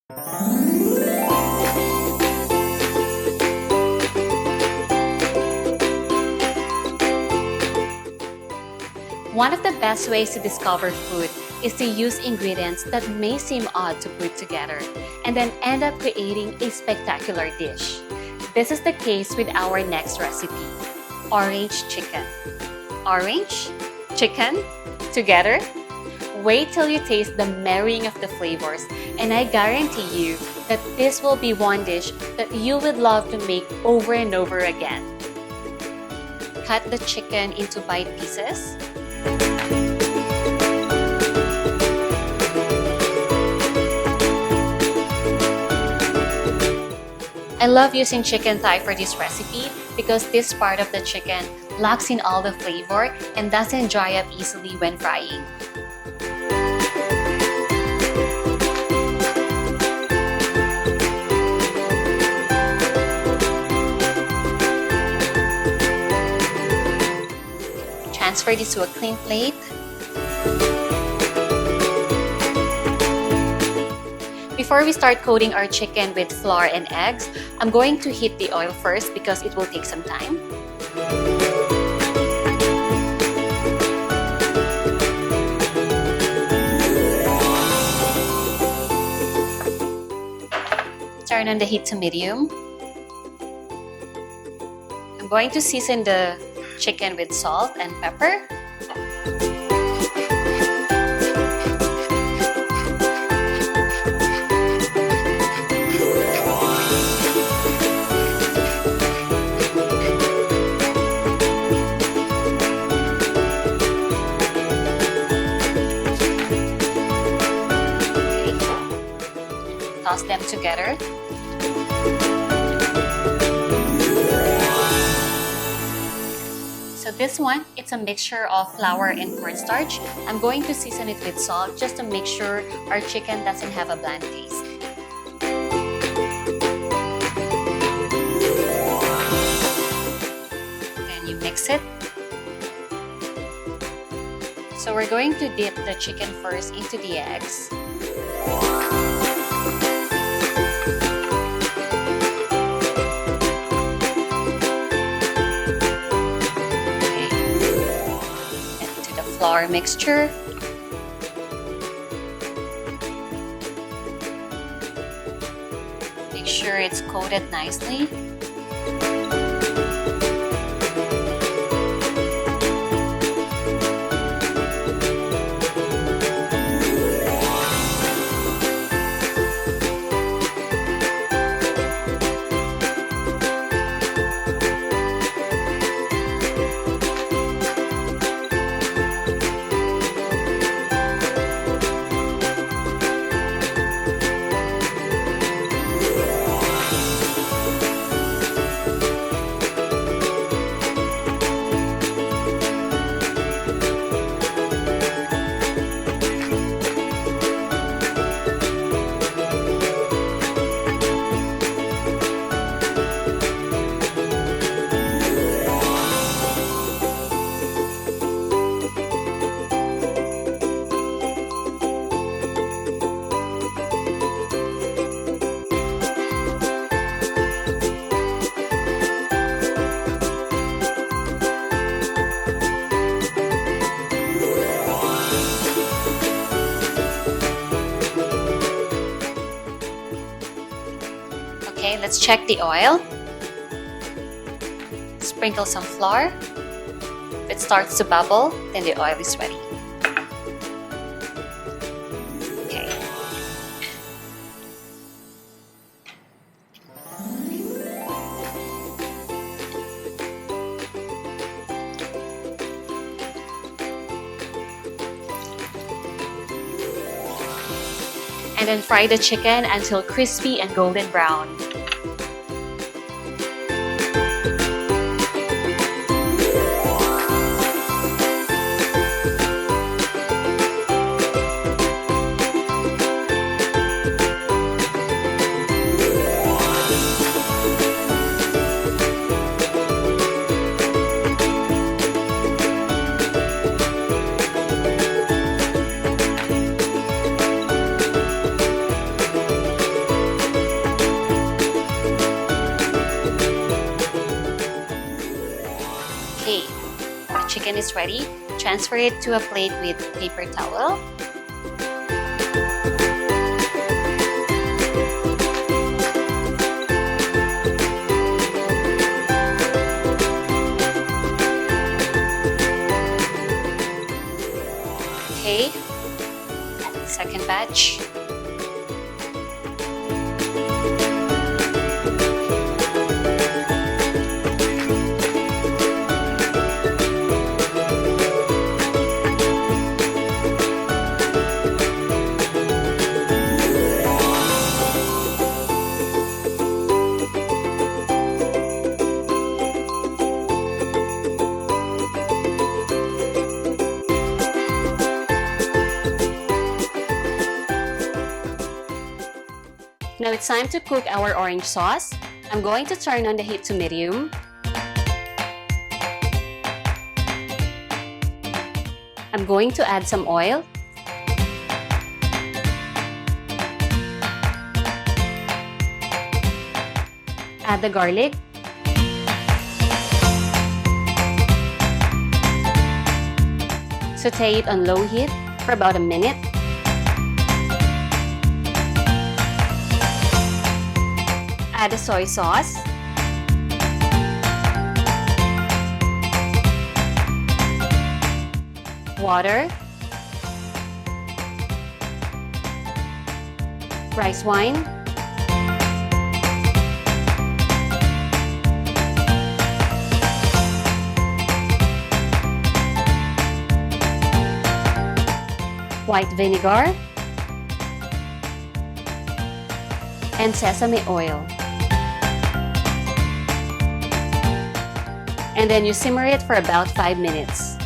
One of the best ways to discover food is to use ingredients that may seem odd to put together and then end up creating a spectacular dish. This is the case with our next recipe, orange chicken. Orange, chicken, together? Wait till you taste the marrying of the flavors, and I guarantee you that this will be one dish that you would love to make over and over again. Cut the chicken into bite pieces. I love using chicken thigh for this recipe because this part of the chicken locks in all the flavor and doesn't dry up easily when frying. Transfer this to a clean plate. Before we start coating our chicken with flour and eggs, I'm going to heat the oil first because it will take some time. Turn on the heat to medium. I'm going to season the chicken with salt and pepper. Toss them together. So this one, it's a mixture of flour and cornstarch. I'm going to season it with salt just to make sure our chicken doesn't have a bland taste. Then you mix it. So we're going to dip the chicken first into the eggs. Flour mixture. Make sure it's coated nicely. Okay, let's check the oil. Sprinkle some flour. If it starts to bubble, then the oil is ready. Okay. And then fry the chicken until crispy and golden brown. chicken is ready, transfer it to a plate with paper towel. Okay, second batch. Now it's time to cook our orange sauce. I'm going to turn on the heat to medium. I'm going to add some oil. Add the garlic. Saute it on low heat for about a minute. Add the soy sauce. Water. Rice wine. White vinegar. And sesame oil. And then you simmer it for about 5 minutes.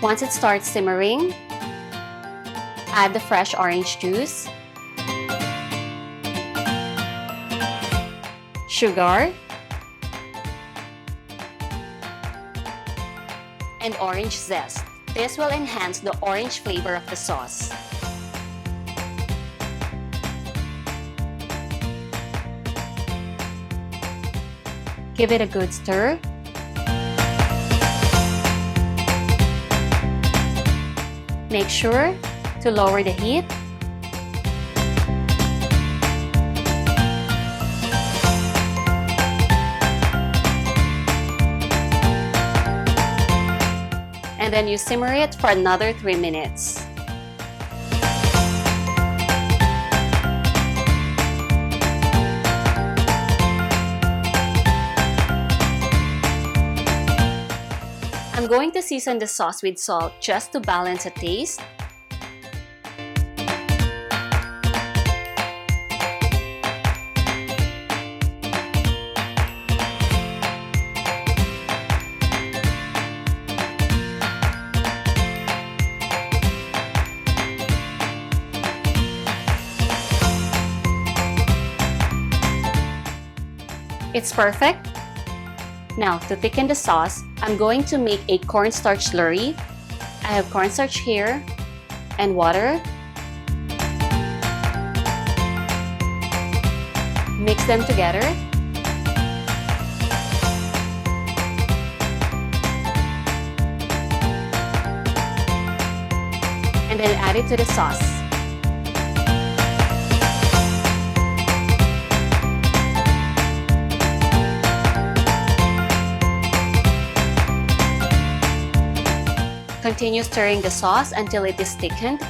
Once it starts simmering, add the fresh orange juice, sugar, and orange zest. This will enhance the orange flavor of the sauce. Give it a good stir. Make sure to lower the heat. And then you simmer it for another 3 minutes. I'm going to season the sauce with salt just to balance the taste. It's perfect. Now, to thicken the sauce, I'm going to make a cornstarch slurry. I have cornstarch here and water. Mix them together. And then add it to the sauce. Continue stirring the sauce until it is thickened.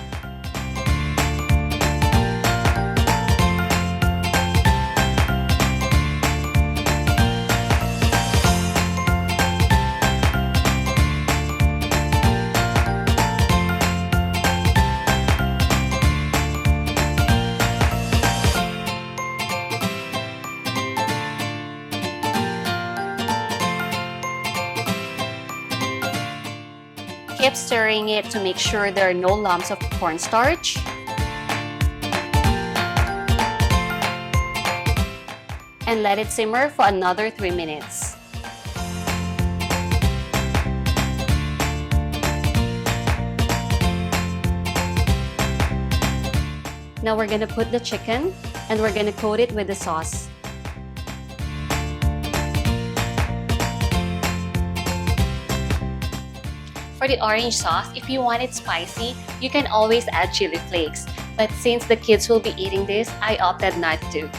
Keep stirring it to make sure there are no lumps of cornstarch. And let it simmer for another 3 minutes. Now we're gonna put the chicken and we're gonna coat it with the sauce. For the orange sauce, if you want it spicy, you can always add chili flakes. But since the kids will be eating this, I opted not to.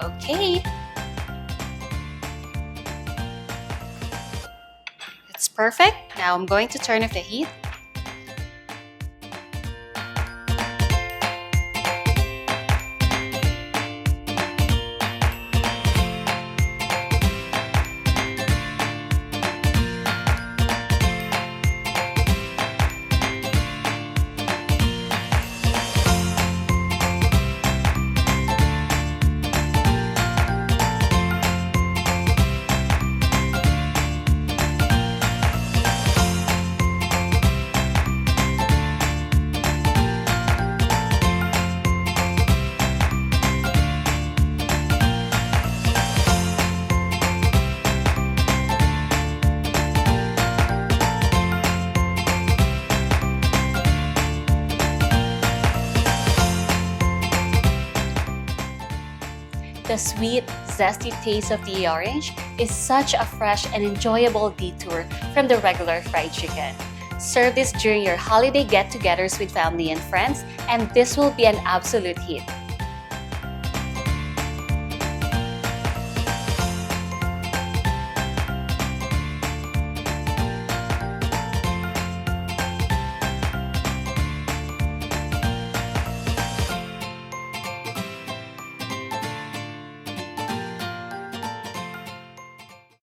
Okay. It's perfect. Now I'm going to turn off the heat. The sweet, zesty taste of the orange is such a fresh and enjoyable detour from the regular fried chicken. Serve this during your holiday get-togethers with family and friends, and this will be an absolute hit.